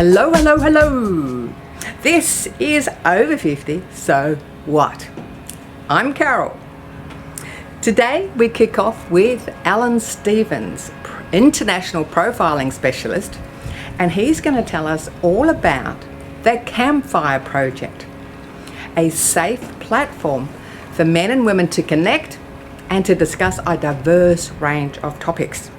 Hello, hello, hello. This is Over 50, so what? I'm Carol. Today we kick off with Alan Stevens, international profiling specialist, and he's going to tell us all about the Campfire Project, a safe platform for men and women to connect and to discuss a diverse range of topics.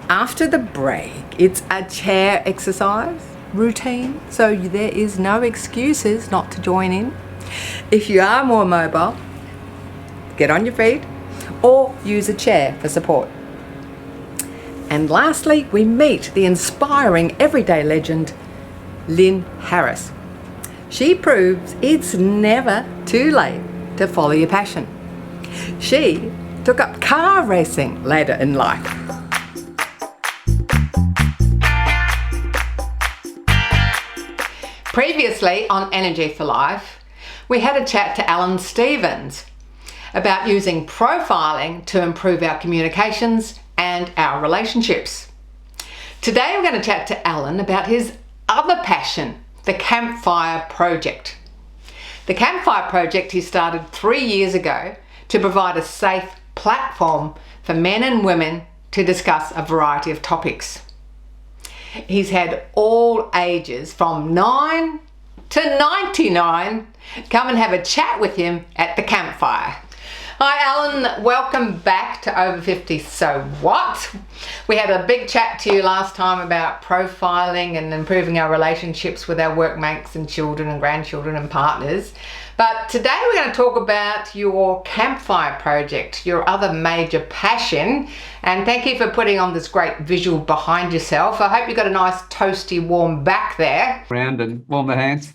After the break, it's a chair exercise routine, so there is no excuses not to join in. If you are more mobile, get on your feet or use a chair for support. And lastly, we meet the inspiring everyday legend, Lyn Harris. She proves it's never too late to follow your passion. She took up car racing later in life. Previously on Energy for Life, we had a chat to Alan Stevens about using profiling to improve our communications and our relationships. Today we're going to chat to Alan about his other passion, the Campfire Project. The Campfire Project he started 3 years ago to provide a safe platform for men and women to discuss a variety of topics. He's had all ages from 9 to 99 come and have a chat with him at the campfire. Hi Alan, welcome back to Over 50 So What? We had a big chat to you last time about profiling and improving our relationships with our workmates and children and grandchildren and partners. But today we're going to talk about your Campfire Project, your other major passion. And thank you for putting on this great visual behind yourself. I hope you got a nice toasty warm back there. Round and warm the hands.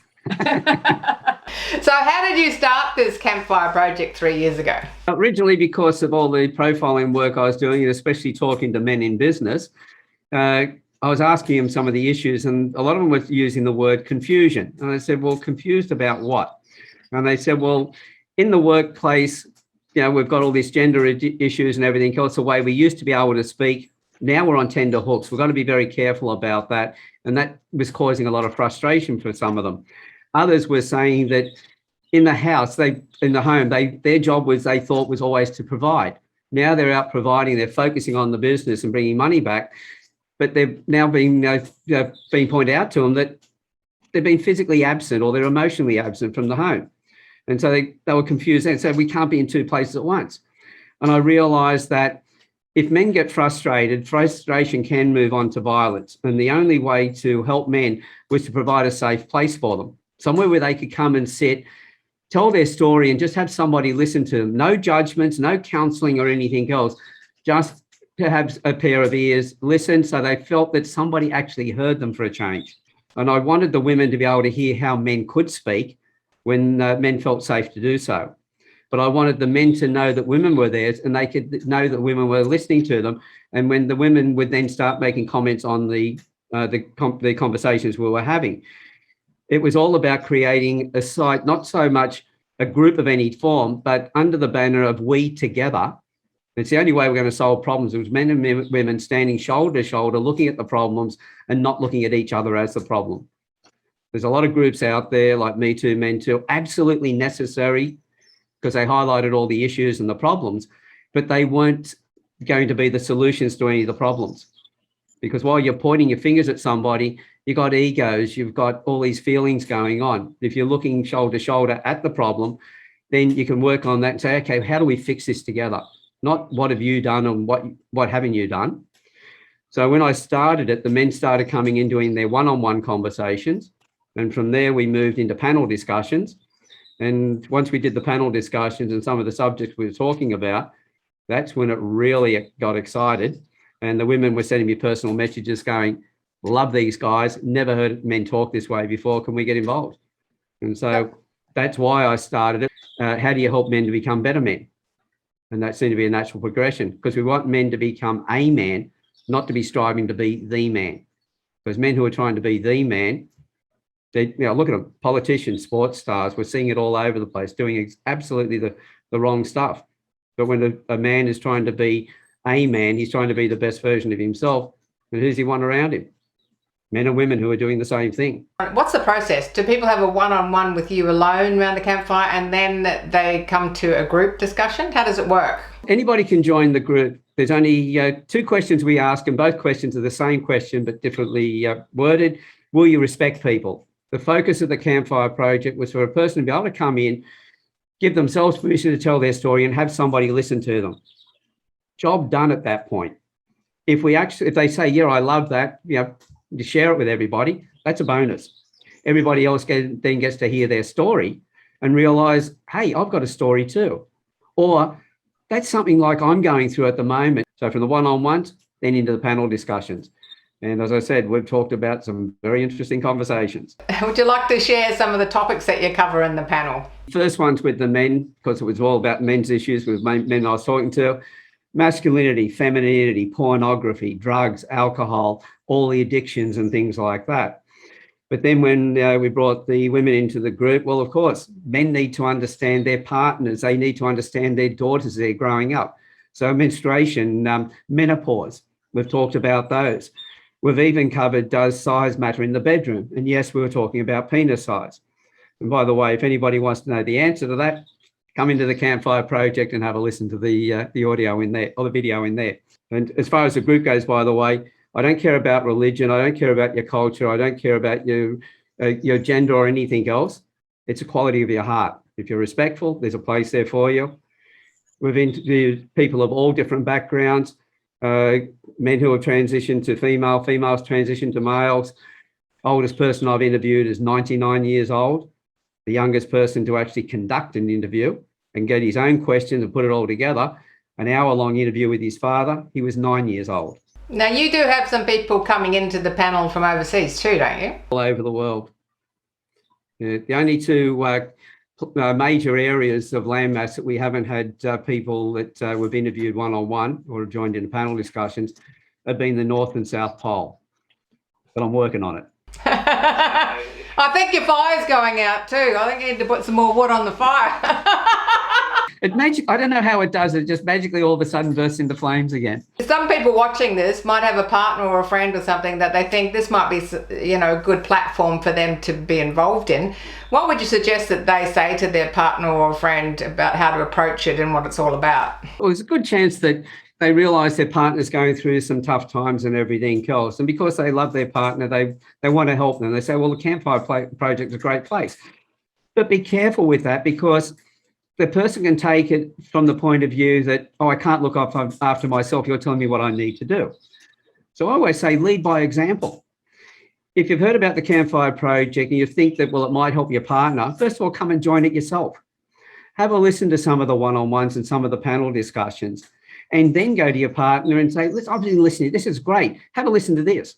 So how did you start this Campfire Project 3 years ago? Originally because of all the profiling work I was doing, and especially talking to men in business, I was asking them some of the issues, and a lot of them were using the word confusion. And I said, well, confused about what? And they said, well, in the workplace, we've got all these gender issues and everything else, the way we used to be able to speak. Now we're on tender hooks. We've got to be very careful about that. And that was causing a lot of frustration for some of them. Others were saying that in the house, their job was, they thought, was always to provide. Now they're out providing, they're focusing on the business and bringing money back, but they're now being pointed out to them that they've been physically absent or they're emotionally absent from the home. And so they were confused and said, we can't be in two places at once. And I realised that if men get frustrated, frustration can move on to violence. And the only way to help men was to provide a safe place for them, somewhere where they could come and sit, tell their story and just have somebody listen to them. No judgments, no counselling or anything else, just to have a pair of ears, listen, so they felt that somebody actually heard them for a change. And I wanted the women to be able to hear how men could speak when men felt safe to do so. But I wanted the men to know that women were there and they could know that women were listening to them. And when the women would then start making comments on the conversations we were having, it was all about creating a site, not so much a group of any form, but under the banner of we together. It's the only way we're going to solve problems. It was men and women standing shoulder to shoulder, looking at the problems and not looking at each other as the problem. There's a lot of groups out there like Me Too, Men Too, absolutely necessary because they highlighted all the issues and the problems, but they weren't going to be the solutions to any of the problems. Because while you're pointing your fingers at somebody, you've got egos, you've got all these feelings going on. If you're looking shoulder to shoulder at the problem, then you can work on that and say, okay, how do we fix this together? Not what have you done and what haven't you done? So when I started it, the men started coming in doing their one-on-one conversations. And from there, we moved into panel discussions. And once we did the panel discussions and some of the subjects we were talking about, that's when it really got excited. And the women were sending me personal messages going, love these guys, never heard men talk this way before, can we get involved? And so that's why I started it. How do you help men to become better men? And that seemed to be a natural progression because we want men to become a man, not to be striving to be the man. Because men who are trying to be the man, look at them, politicians, sports stars, we're seeing it all over the place, doing absolutely the wrong stuff. But when a man is trying to be a man, he's trying to be the best version of himself. And who's he want around him? men and women who are doing the same thing. What's the process? Do people have a one-on-one with you alone around the campfire and then they come to a group discussion? How does it work? Anybody can join the group. There's only 2 questions we ask, and both questions are the same question but differently worded. Will you respect people? The focus of the Campfire Project was for a person to be able to come in, give themselves permission to tell their story and have somebody listen to them. Job done at that point. If they say, yeah, I love that, you share it with everybody, that's a bonus. Everybody else then gets to hear their story and realise, hey, I've got a story too. Or that's something like I'm going through at the moment. So from the one-on-ones, then into the panel discussions. And as I said, we've talked about some very interesting conversations. Would you like to share some of the topics that you cover in the panel? First one's with the men, because it was all about men's issues with men I was talking to. Masculinity, femininity, pornography, drugs, alcohol, all the addictions and things like that. But then when we brought the women into the group, well, of course, men need to understand their partners. They need to understand their daughters as they're growing up. So menstruation, menopause, we've talked about those. We've even covered, does size matter in the bedroom? And yes, we were talking about penis size. And by the way, if anybody wants to know the answer to that, come into the Campfire Project and have a listen to the audio in there, or the video in there. And as far as the group goes, by the way, I don't care about religion. I don't care about your culture. I don't care about your gender or anything else. It's a quality of your heart. If you're respectful, there's a place there for you. We've interviewed people of all different backgrounds, men who have transitioned to females transitioned to males. Oldest person I've interviewed is 99 years old. The youngest person to actually conduct an interview and get his own questions and put it all together, an hour-long interview with his father, he was 9 years old. Now, you do have some people coming into the panel from overseas too, don't you? All over the world. The only 2 major areas of landmass that we haven't had people that we've interviewed one-on-one or joined in panel discussions have been the North and South Pole. But I'm working on it. I think your fire's going out too. I think you need to put some more wood on the fire. I don't know how it does. It just magically all of a sudden bursts into flames again. Some people watching this might have a partner or a friend or something that they think this might be, a good platform for them to be involved in. What would you suggest that they say to their partner or friend about how to approach it and what it's all about? Well, there's a good chance that they realise their partner's going through some tough times and everything else. And because they love their partner, they want to help them. They say, well, the Campfire Project is a great place. But be careful with that, because the person can take it from the point of view that, I can't look after myself. You're telling me what I need to do. So I always say, lead by example. If you've heard about the Campfire Project and you think that, well, it might help your partner, first of all, come and join it yourself. Have a listen to some of the one-on-ones and some of the panel discussions, and then go to your partner and say, listen, I've been listening. This is great. Have a listen to this.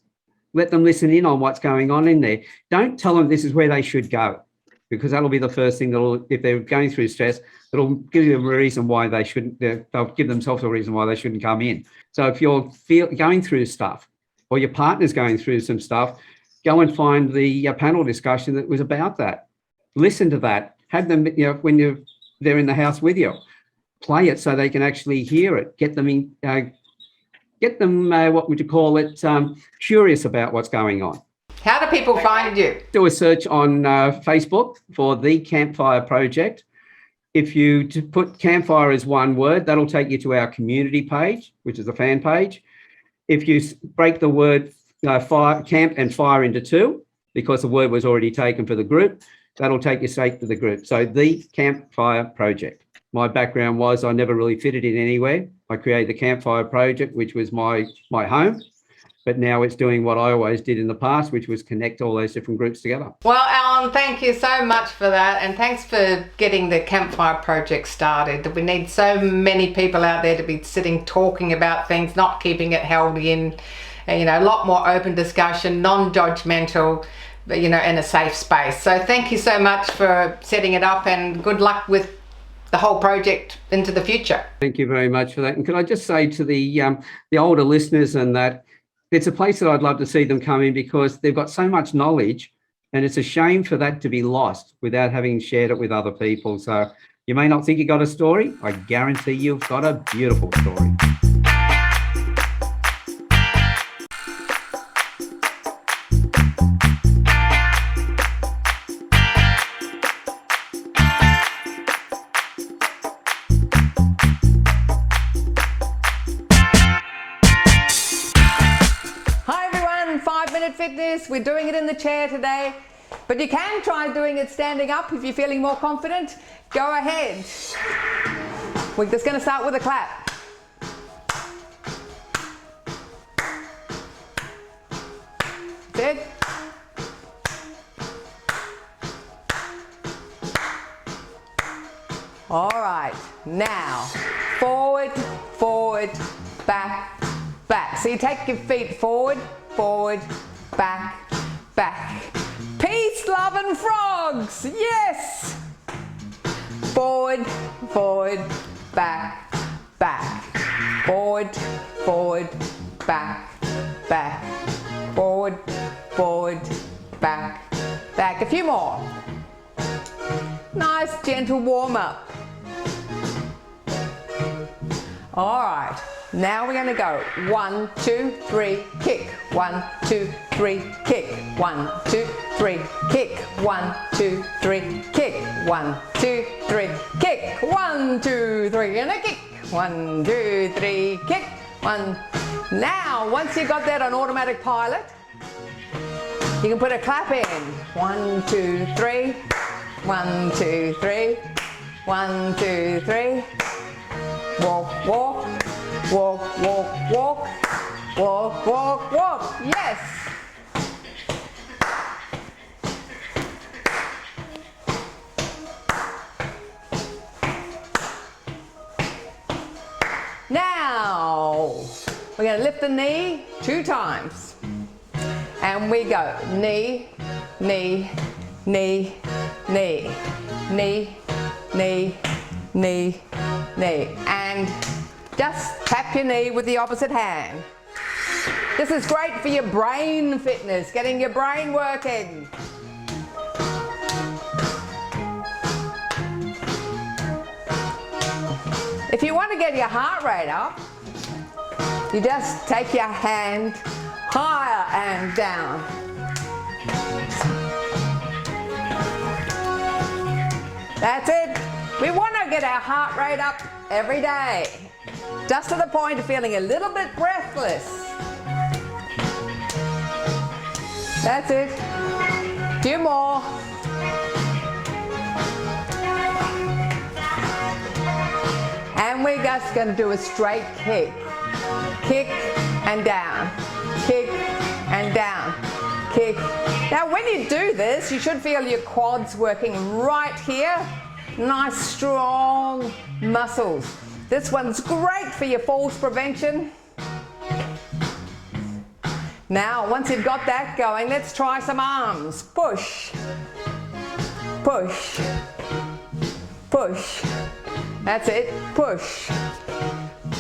Let them listen in on what's going on in there. Don't tell them this is where they should go, because that'll be the first thing if they're going through stress, it'll give them a reason why they shouldn't, they'll give themselves a reason why they shouldn't come in. So if you're going through stuff, or your partner's going through some stuff, go and find the panel discussion that was about that. Listen to that. Have them, when they're in the house with you. Play it so they can actually hear it. Get them what would you call it, curious about what's going on. How do people find you? Do a search on Facebook for the Campfire Project. If you put Campfire as one word, that'll take you to our community page, which is a fan page. If you break the word fire, camp and fire into 2, because the word was already taken for the group, that'll take you straight to the group. So the Campfire Project. My background was I never really fitted in anywhere. I created the Campfire Project, which was my home, but now it's doing what I always did in the past, which was connect all those different groups together. Well, Alan, thank you so much for that, and thanks for getting the Campfire Project started. We need so many people out there to be sitting talking about things, not keeping it held in, a lot more open discussion, non-judgmental, in a safe space. So thank you so much for setting it up, and good luck with the whole project into the future. Thank you very much for that. And can I just say to the older listeners and that, it's a place that I'd love to see them come in, because they've got so much knowledge, and it's a shame for that to be lost without having shared it with other people. So you may not think you got a story. I guarantee you've got a beautiful story. in 5-minute fitness. We're doing it in the chair today, but you can try doing it standing up if you're feeling more confident. Go ahead. We're just going to start with a clap. That's it. All right, now forward, forward, back, back. So you take your feet forward, forward, back, back. Peace, love and frogs, yes! Forward, forward, back, back. Forward, forward, back, back. Forward, forward, back, back. A few more. Nice gentle warm up. All right, now we're going to go 1, 2, 3, kick. 1, 2, 3, kick. 1, 2, 3, kick. 1, 2, 3, kick. 1, 2, 3, kick. 1, 2, 3, and a kick. 1, 2, 3, kick. 1. Now, once you got that on automatic pilot, you can put a clap in. 1, 2, 3. 1, 2, 3. 1, 2, 3. Walk, walk, walk, walk, walk, walk, walk, walk. Yes. Now, we're going to lift the knee 2 times. And we go knee, knee, knee, knee, knee, knee, knee, knee, and just tap your knee with the opposite hand. This is great for your brain fitness, getting your brain working. If you want to get your heart rate up, you just take your hand higher and down. That's it. We want to get our heart rate up every day, just to the point of feeling a little bit breathless. That's it. Few more. And we're just going to do a straight kick. Kick and down. Kick and down. Kick. Now when you do this, you should feel your quads working right here. Nice strong muscles. This one's great for your falls prevention. Now once you've got that going, let's try some arms. Push. Push. Push. That's it. Push.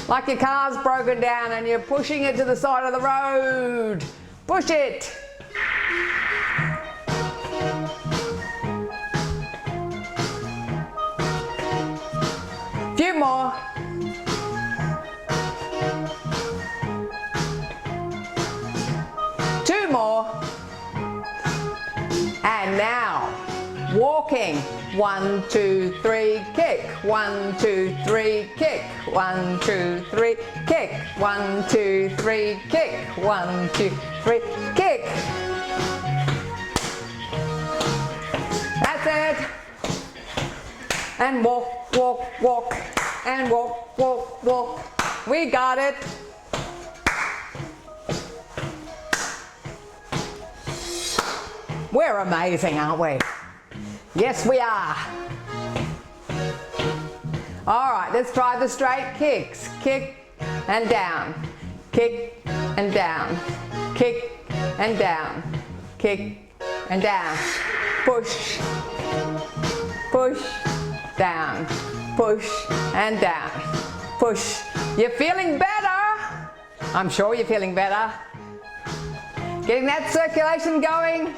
Like your car's broken down and you're pushing it to the side of the road. Push it. Few more. Two more. And now, walking. 1, 2, 3, kick. 1, 2, 3, kick. 1, 2, 3, kick. 1, 2, 3, kick. 1, 2, 3, kick. That's it. And walk, walk, walk. And walk, walk, walk. We got it. We're amazing, aren't we? Yes, we are. All right, let's try the straight kicks. Kick and down. Kick and down. Kick and down. Kick and down. Push. Push. Down. Push and down. Push. You're feeling better. I'm sure you're feeling better. Getting that circulation going.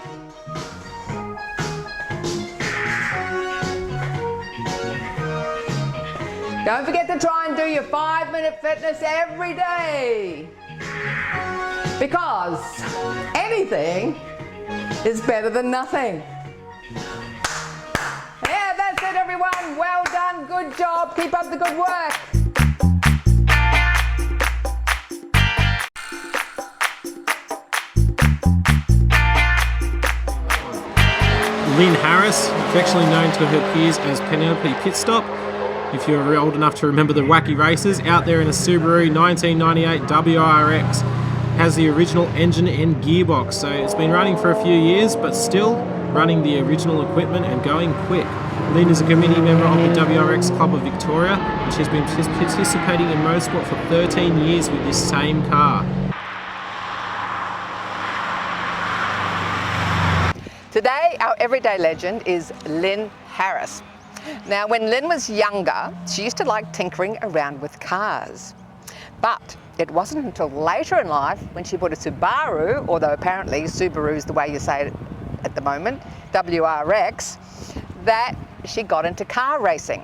Don't forget to try and do your 5-minute fitness every day, because anything is better than nothing. Yeah, that's it everyone. Well done, good job. Keep up the good work. Lyn Harris, affectionately known to her peers as Penelope Pitstop. If you're old enough to remember the wacky races, out there in a Subaru 1998 WRX, has the original engine and gearbox. So it's been running for a few years, but still running the original equipment and going quick. Lyn is a committee member of the WRX Club of Victoria, and she's been participating in motorsport for 13 years with this same car. Today, our everyday legend is Lyn Harris. Now, when Lyn was younger, she used to like tinkering around with cars. But it wasn't until later in life when she bought a Subaru, although apparently Subaru is the way you say it at the moment, WRX, that she got into car racing.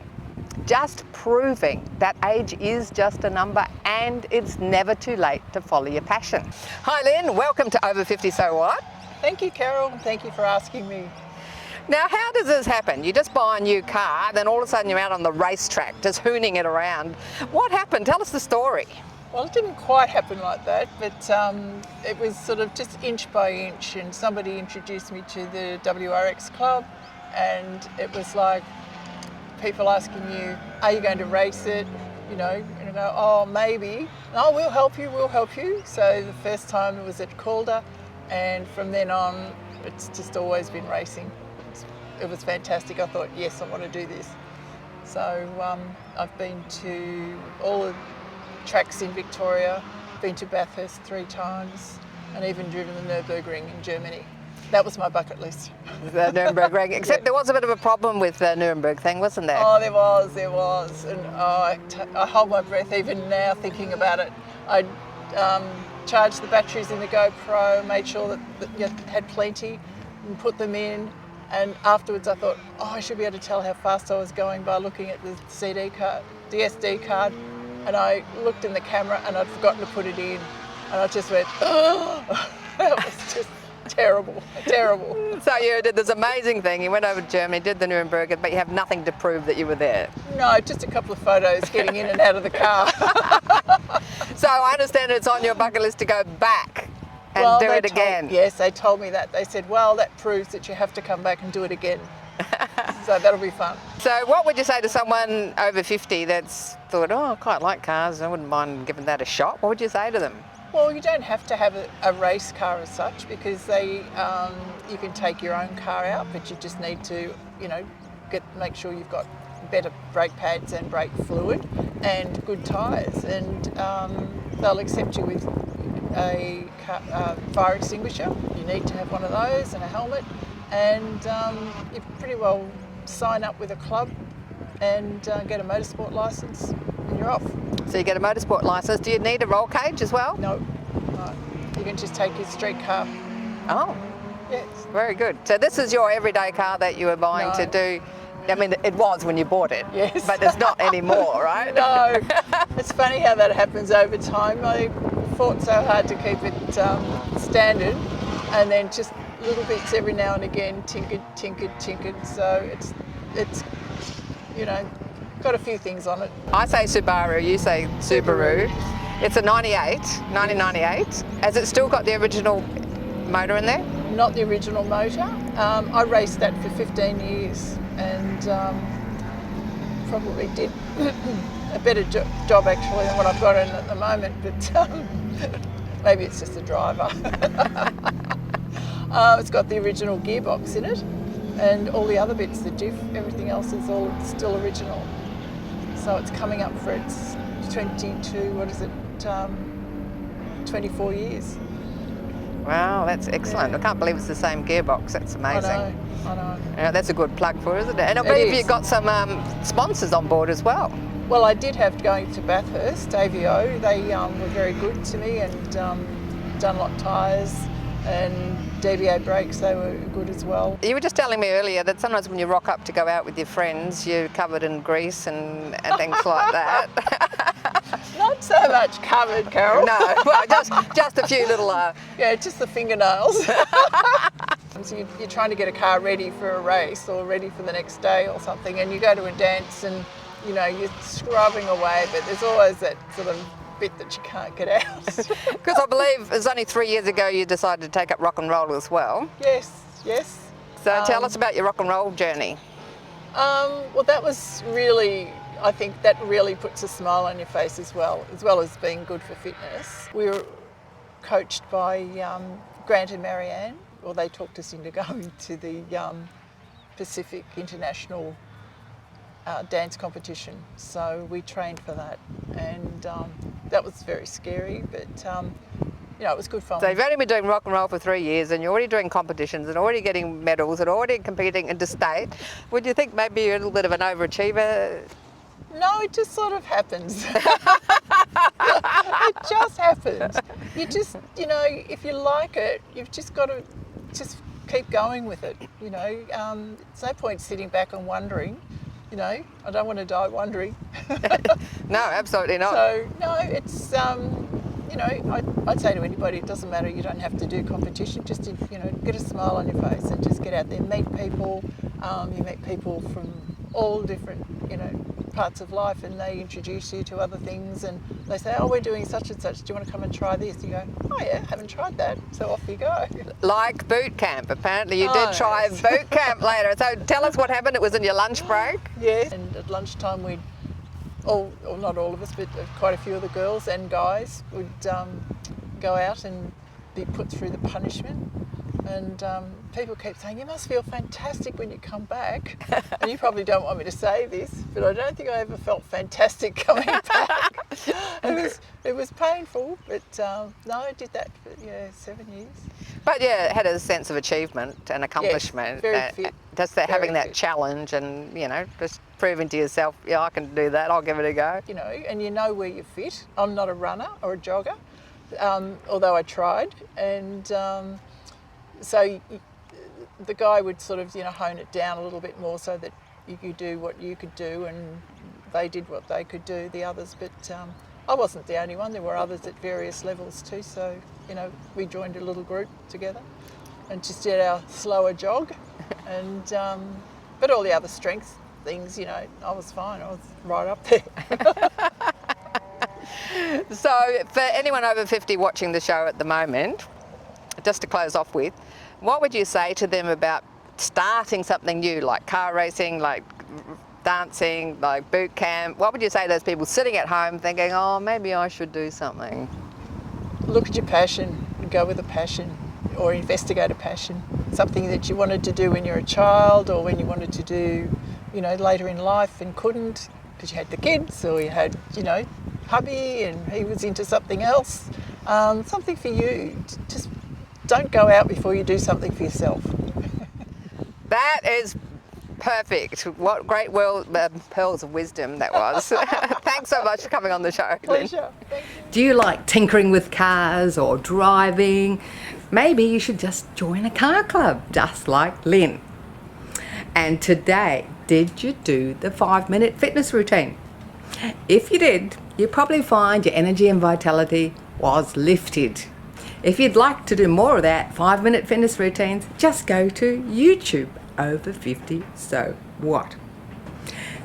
Just proving that age is just a number and it's never too late to follow your passion. Hi Lyn, welcome to Over 50 So What? Thank you, Carol, and thank you for asking me. Now, how does this happen? You just buy a new car, then all of a sudden you're out on the racetrack, just hooning it around. What happened? Tell us the story. Well, it didn't quite happen like that, but it was sort of just inch by inch, and somebody introduced me to the WRX club, and it was like people asking you, are you going to race it? You know, and I go, oh, maybe. No, we'll help you, we'll help you. So the first time it was at Calder, and from then on, it's just always been racing. It was fantastic. I thought, yes, I want to do this. So I've been to all the tracks in Victoria, been to Bathurst 3 times, and even driven the Nürburgring in Germany. That was my bucket list. The Nürburgring, except there was a bit of a problem with the Nuremberg thing, wasn't there? Oh, there was. And I hold my breath even now thinking about it. I charged the batteries in the GoPro, made sure that you had plenty, and put them in. And afterwards I thought, oh, I should be able to tell how fast I was going by looking at the SD card. And I looked in the camera and I'd forgotten to put it in. And I just went, oh, that was just terrible. So you did this amazing thing. You went over to Germany, did the Nuremberg, but you have nothing to prove that you were there. No, just a couple of photos getting in and out of the car. So I understand it's on your bucket list to go back and do it again. Yes, they told me that. They said, well, that proves that you have to come back and do it again. So that'll be fun. So what would you say to someone over 50 that's thought, oh, I quite like cars, I wouldn't mind giving that a shot? What would you say to them? Well, you don't have to have a race car as such, because you can take your own car out, but you just need to, make sure you've got better brake pads and brake fluid and good tyres, and they'll accept you with a fire extinguisher. You need to have one of those and a helmet, and you pretty well sign up with a club and get a motorsport licence and you're off. So you get a motorsport licence. Do you need a roll cage as well? No. You can just take your street car. Oh. Yes. Very good. So this is your everyday car that you were buying to do. I mean, it was when you bought it. Yes. But it's not anymore, right? No. It's funny how that happens over time. I fought so hard to keep it standard, and then just little bits every now and again, tinkered. So it's got a few things on it. I say Subaru, you say Subaru. It's a 1998. Has it still got the original motor in there? Not the original motor. I raced that for 15 years and probably did a better job actually than what I've got in at the moment, but maybe it's just the driver. It's got the original gearbox in it, and all the other bits, the diff, everything else is all still original. So it's coming up for its 24 years. Wow, that's excellent. Yeah. I can't believe it's the same gearbox. That's amazing. I know. Yeah, that's a good plug for it, isn't it? And I believe you've got some sponsors on board as well. Well, I did have going to Bathurst, AVO. They were very good to me, and Dunlop tyres and DBA brakes, they were good as well. You were just telling me earlier that sometimes when you rock up to go out with your friends, you're covered in grease and things like that. Not so much covered, Carol. No, well, just a few little... Yeah, just the fingernails. So you're trying to get a car ready for a race or ready for the next day or something, and you go to a dance and, you're scrubbing away, but there's always that sort of bit that you can't get out. Because I believe it was only 3 years ago you decided to take up rock and roll as well. Yes. So tell us about your rock and roll journey. Well, that was really, I think that really puts a smile on your face as well as being good for fitness. We were coached by Grant and Marianne, or they talked us into going to the Pacific International dance competition. So we trained for that, and that was very scary, but it was good fun. So you've only been doing rock and roll for 3 years, and you're already doing competitions and already getting medals and already competing interstate. Would you think maybe you're a little bit of an overachiever? No, it just sort of happens. It just happens. You just, if you like it, you've just got to just keep going with it. It's no point sitting back and wondering. I don't want to die wondering. No, absolutely not. So, no, it's, I'd say to anybody, it doesn't matter, you don't have to do competition, just, get a smile on your face and just get out there, meet people. You meet people from all different, parts of life, and they introduce you to other things, and they say, oh, we're doing such and such, do you want to come and try this? You go, oh yeah, haven't tried that, so off you go. Like boot camp, apparently you did try boot camp later, so tell us what happened. It was in your lunch break? Yes, and at lunchtime we'd not all of us, but quite a few of the girls and guys would go out and be put through the punishment. And people keep saying, you must feel fantastic when you come back. And you probably don't want me to say this, but I don't think I ever felt fantastic coming back. It was painful, but no, I did that for 7 years. But yeah, it had a sense of achievement and accomplishment. Yes, very fit. Just having that challenge and, just proving to yourself, yeah, I can do that, I'll give it a go. And you know where you fit. I'm not a runner or a jogger, although I tried. And so the guy would sort of, hone it down a little bit more so that you could do what you could do and they did what they could do, the others. But I wasn't the only one. There were others at various levels too. So, we joined a little group together and just did our slower jog. And but all the other strength things, I was fine. I was right up there. So for anyone over 50 watching the show at the moment, just to close off with, what would you say to them about starting something new, like car racing, like dancing, like boot camp? What would you say to those people sitting at home thinking, oh, maybe I should do something? Look at your passion and go with a passion, or investigate a passion. Something that you wanted to do when you were a child, or when you wanted to do, later in life and couldn't because you had the kids, or you had, hubby and he was into something else. Something for you. Just don't go out before you do something for yourself. That is perfect. What great pearls of wisdom that was. Thanks so much for coming on the show, Lyn. Pleasure. Thank you. Do you like tinkering with cars or driving? Maybe you should just join a car club, just like Lyn. And today, did you do the 5-minute fitness routine? If you did, you'll probably find your energy and vitality was lifted. If you'd like to do more of that 5-minute fitness routines, just go to YouTube, over 50, so what?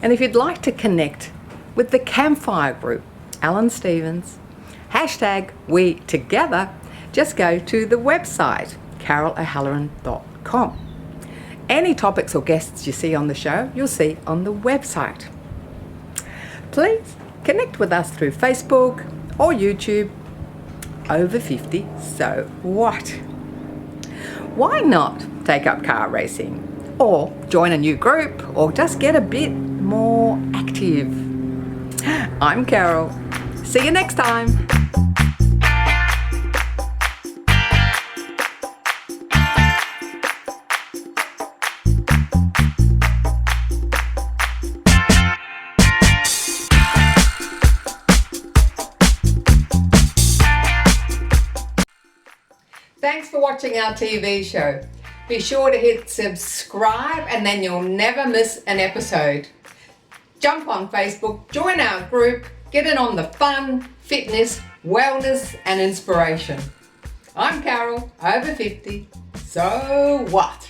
And if you'd like to connect with the Campfire group, Alan Stevens, #WeTogether, just go to the website, carolohalloran.com. Any topics or guests you see on the show, you'll see on the website. Please connect with us through Facebook or YouTube, over 50, so what? Why not take up car racing, or join a new group, or just get a bit more active? I'm Carol. See you next time. Thanks for watching our TV show. Be sure to hit subscribe and then you'll never miss an episode. Jump on Facebook, join our group, get in on the fun, fitness, wellness and inspiration. I'm Carol, over 50, so what?